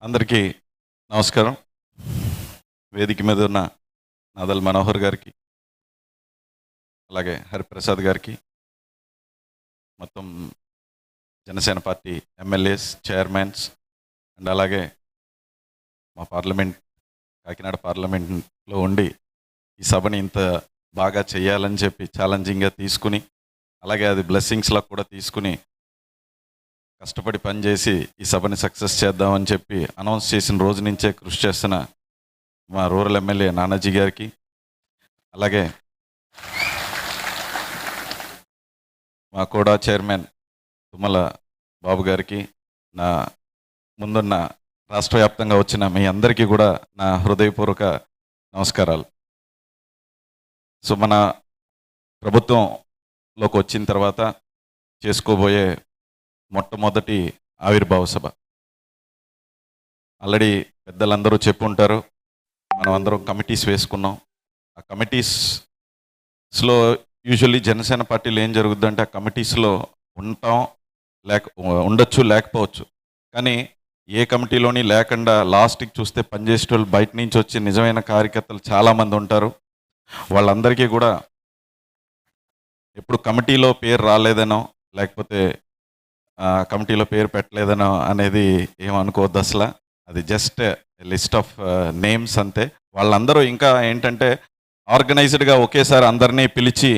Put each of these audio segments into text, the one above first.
అందరికీ నమస్కారం. వేదిక మీద ఉన్న నాదల్ మనోహర్ గారికి, అలాగే హరిప్రసాద్ గారికి, మొత్తం Janasena party MLAs, chairmans and అలాగే మా కాకినాడ పార్లమెంట్లో ఉండి ఈ సభని ఇంత బాగా చేయాలని చెప్పి ఛాలెంజింగ్గా తీసుకుని, అలాగే అది బ్లెస్సింగ్స్లో కూడా తీసుకుని కష్టపడి పనిచేసి ఈ సభని సక్సెస్ చేద్దామని చెప్పి అనౌన్స్ చేసిన రోజు నుంచే కృషి చేస్తున్న మా రూరల్ ఎమ్మెల్యే నానాజీ గారికి, అలాగే మా కోడా చైర్మన్ తుమ్మల బాబు గారికి, నా ముందున్న రాష్ట్ర వ్యాప్తంగా వచ్చిన మీ అందరికీ కూడా నా హృదయపూర్వక నమస్కారాలు. సో మన ప్రభుత్వంలోకి వచ్చిన తర్వాత చేసుకోబోయే మొట్టమొదటి ఆవిర్భావ సభ. ఆల్రెడీ పెద్దలందరూ చెప్పుంటారు, మనం అందరం కమిటీస్ వేసుకున్నాం. ఆ కమిటీస్లో యూజువల్లీ జనసేన పార్టీలో ఏం జరుగుద్దంటే ఆ కమిటీస్లో ఉండొచ్చు లేకపోవచ్చు, కానీ ఏ కమిటీలోని లేకుండా లాస్ట్కి చూస్తే పనిచేసే వాళ్ళు బయట నుంచి వచ్చి నిజమైన కార్యకర్తలు చాలామంది ఉంటారు. వాళ్ళందరికీ కూడా ఎప్పుడు కమిటీలో పేరు రాలేదనో లేకపోతే కమిటీలో పేరు పెట్టలేదనో అనేది ఏమనుకోవద్దు అసలు. అది జస్ట్ లిస్ట్ ఆఫ్ నేమ్స్ అంతే. వాళ్ళందరూ ఇంకా ఏంటంటే ఆర్గనైజ్డ్గా ఒకేసారి అందరినీ పిలిచి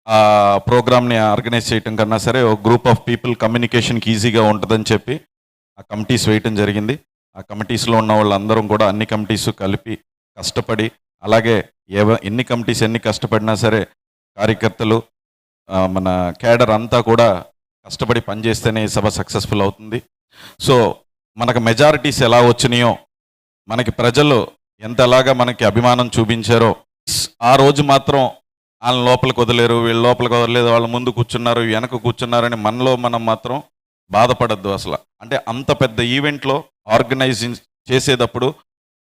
ఆ ప్రోగ్రామ్ని ఆర్గనైజ్ చేయటం కన్నా సరే ఒక గ్రూప్ ఆఫ్ పీపుల్ కమ్యూనికేషన్కి ఈజీగా ఉంటుందని చెప్పి ఆ కమిటీస్ వేయటం జరిగింది. ఆ కమిటీస్లో ఉన్న వాళ్ళందరం కూడా అన్ని కమిటీస్ కలిపి కష్టపడి, అలాగే ఎన్ని కమిటీస్ ఎన్ని కష్టపడినా సరే కార్యకర్తలు మన క్యాడర్ అంతా కూడా కష్టపడి పనిచేస్తేనే ఈ సభ సక్సెస్ఫుల్ అవుతుంది. సో మనకు మెజారిటీస్ ఎలా వచ్చినాయో, మనకి ప్రజలు ఎంతలాగా మనకి అభిమానం చూపించారో, ఆ రోజు మాత్రం వాళ్ళని లోపలికి వదిలేరు, వీళ్ళు లోపలికి వదలలేదు, వాళ్ళు ముందు కూర్చున్నారు, వెనక కూర్చున్నారని మనలో మనం మాత్రం బాధపడద్దు అసలు. అంటే అంత పెద్ద ఈవెంట్లో ఆర్గనైజింగ్ చేసేటప్పుడు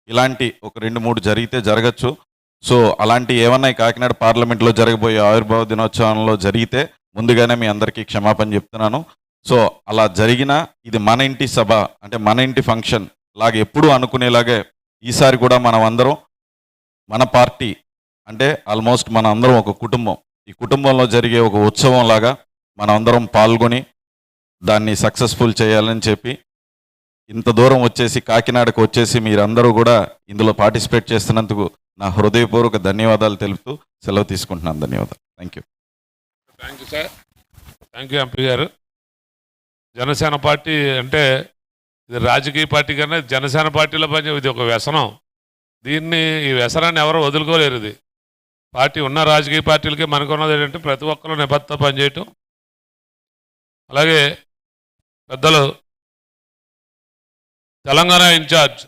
ఇలాంటి ఒక 2-3 జరిగితే జరగచ్చు. సో అలాంటి ఏమన్నా కాకినాడ పార్లమెంట్లో జరగబోయే ఆవిర్భావ దినోత్సవంలో జరిగితే ముందుగానే మీ అందరికీ క్షమాపణ చెప్తున్నాను. సో అలా జరిగినా ఇది మన ఇంటి సభ, అంటే మన ఇంటి ఫంక్షన్ లాగా ఎప్పుడూ అనుకునేలాగే ఈసారి కూడా మనం అందరం మన పార్టీ అంటే ఆల్మోస్ట్ మన అందరం ఒక కుటుంబం, ఈ కుటుంబంలో జరిగే ఒక ఉత్సవం లాగా మనం అందరం పాల్గొని దాన్ని సక్సెస్ఫుల్ చేయాలని చెప్పి ఇంత దూరం వచ్చేసి కాకినాడకు వచ్చేసి మీరందరూ కూడా ఇందులో పార్టిసిపేట్ చేస్తున్నందుకు నా హృదయపూర్వక ధన్యవాదాలు తెలుపుతూ సెలవు తీసుకుంటున్నాను. ధన్యవాదాలు. Thank you. Thank you sir. Thank you MP గారు. జనసేన పార్టీ అంటే ఇది రాజకీయ పార్టీ కన్నా జనసేన పార్టీలో పని ఇది ఒక వ్యసనం. ఈ వ్యసనాన్ని ఎవరు వదులుకోలేరు. ఇది పార్టీ ఉన్న రాజకీయ పార్టీలకి మనకున్నది ఏంటంటే ప్రతి ఒక్కరు నిబద్ధత పనిచేయటం. అలాగే పెద్దలు తెలంగాణ ఇన్ఛార్జ్